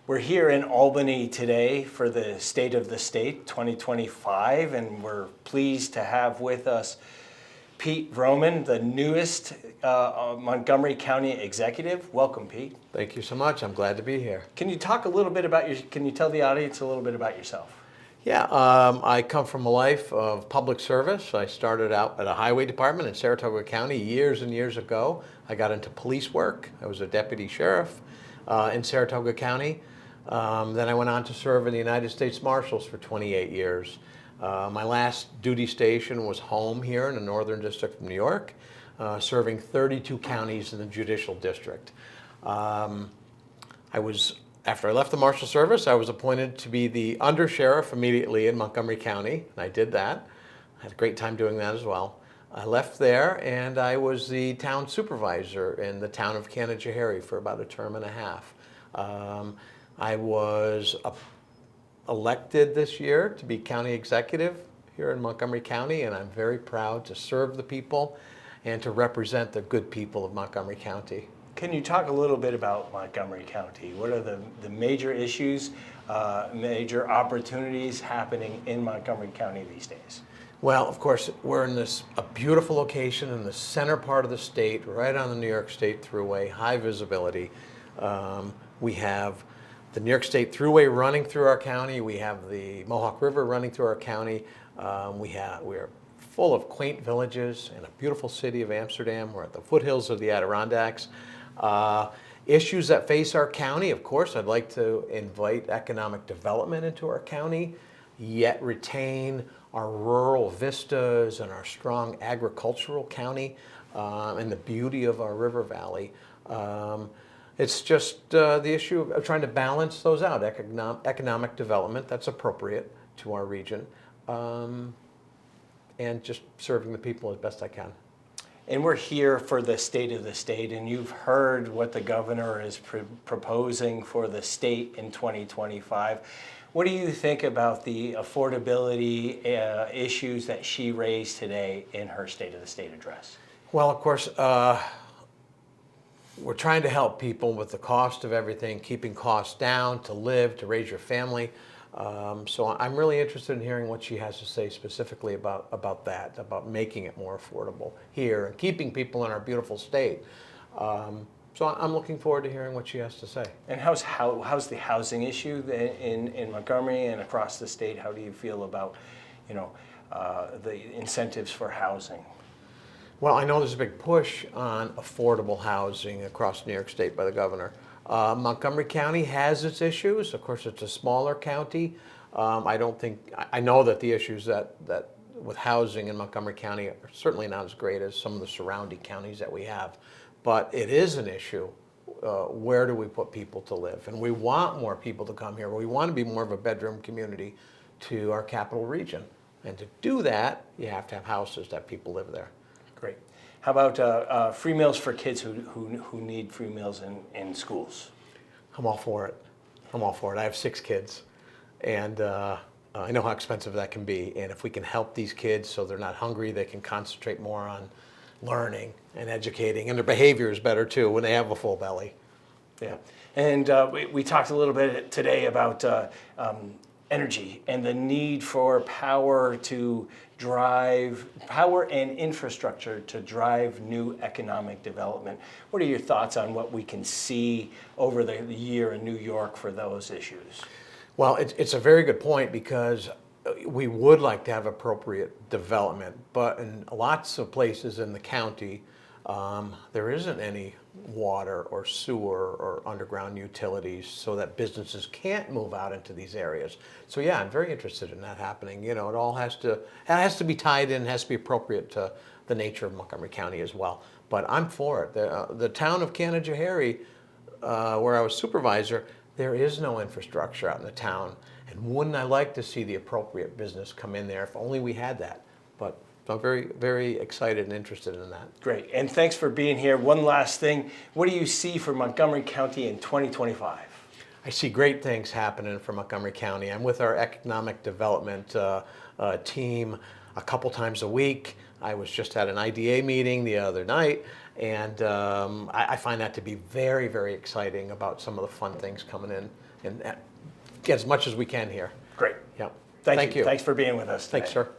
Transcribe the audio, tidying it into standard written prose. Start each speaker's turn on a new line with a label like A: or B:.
A: We're here in Albany today for the State of the State 2025, and we're pleased to have with us Pete Vroman, the newest Montgomery County executive. Welcome, Pete.
B: Thank you so much. I'm glad to be here.
A: Can you talk a little bit about can you tell the audience a little bit about yourself?
B: Yeah, I come from a life of public service. I started out at a highway department in Saratoga County years and years ago. I got into police work. I was a deputy sheriff in Saratoga County. Then I went on to serve in the United States Marshals for 28 years. My last duty station was home here in the Northern District of New York, serving 32 counties in the Judicial District. After I left the Marshal Service, I was appointed to be the undersheriff immediately in Montgomery County, and I did that. I had a great time doing that as well. I left there, and I was the town supervisor in the town of Canajoharie for about a term and a half. I was elected this year to be county executive here in Montgomery County, and I'm very proud to serve the people and to represent the good people of Montgomery County.
A: Can you talk a little bit about Montgomery County? What are the major issues, major opportunities happening in Montgomery County these days?
B: Well, of course, we're in a beautiful location in the center part of the state, right on the New York State Thruway, high visibility. We have the New York State Thruway running through our county. We have the Mohawk River running through our county. We're full of quaint villages and a beautiful city of Amsterdam. We're at the foothills of the Adirondacks. Issues that face our county, of course, I'd like to invite economic development into our county, yet retain our rural vistas and our strong agricultural county and the beauty of our river valley. It's just the issue of trying to balance those out, economic development that's appropriate to our region, and just serving the people as best I can.
A: And we're here for the State of the State, and you've heard what the governor is proposing for the state in 2025. What do you think about the affordability issues that she raised today in her State of the State address?
B: Well, of course, we're trying to help people with the cost of everything, keeping costs down, to live, to raise your family. So I'm really interested in hearing what she has to say specifically about that, about making it more affordable here and keeping people in our beautiful state. So I'm looking forward to hearing what she has to say.
A: And how's the housing issue in Montgomery and across the state? How do you feel about, the incentives for housing?
B: Well, I know there's a big push on affordable housing across New York State by the governor. Montgomery County has its issues. Of course, it's a smaller county. I know that the issues that with housing in Montgomery County are certainly not as great as some of the surrounding counties that we have. But it is an issue. Where do we put people to live? And we want more people to come here. We want to be more of a bedroom community to our capital region. And to do that, you have to have houses that people live there.
A: Great. How about free meals for kids who need free meals in schools?
B: I'm all for it. I'm all for it. I have 6 kids, and I know how expensive that can be. And if we can help these kids so they're not hungry, they can concentrate more on learning and educating, and their behavior is better too when they have a full belly.
A: Yeah. And we talked a little bit today about energy and the need for power and infrastructure to drive new economic development. What are your thoughts on what we can see over the year in New York for those issues?
B: Well, it's a very good point, because we would like to have appropriate development, but in lots of places in the county, there isn't any water or sewer or underground utilities, so that businesses can't move out into these areas. So yeah, I'm very interested in that happening. It all has to be tied in, has to be appropriate to the nature of Montgomery County as well. But I'm for it. The town of Canajoharie, where I was supervisor, there is no infrastructure out in the town. And wouldn't I like to see the appropriate business come in there if only we had that? But I'm very, very excited and interested in that.
A: Great, and thanks for being here. One last thing, what do you see for Montgomery County in 2025?
B: I see great things happening for Montgomery County. I'm with our economic development team a couple times a week. I was just at an IDA meeting the other night, and I find that to be very, very exciting about some of the fun things coming in and get as much as we can here.
A: Great.
B: Yep.
A: Thank
B: Thank
A: you.
B: you.
A: Thanks for being with us today.
B: Thanks, sir.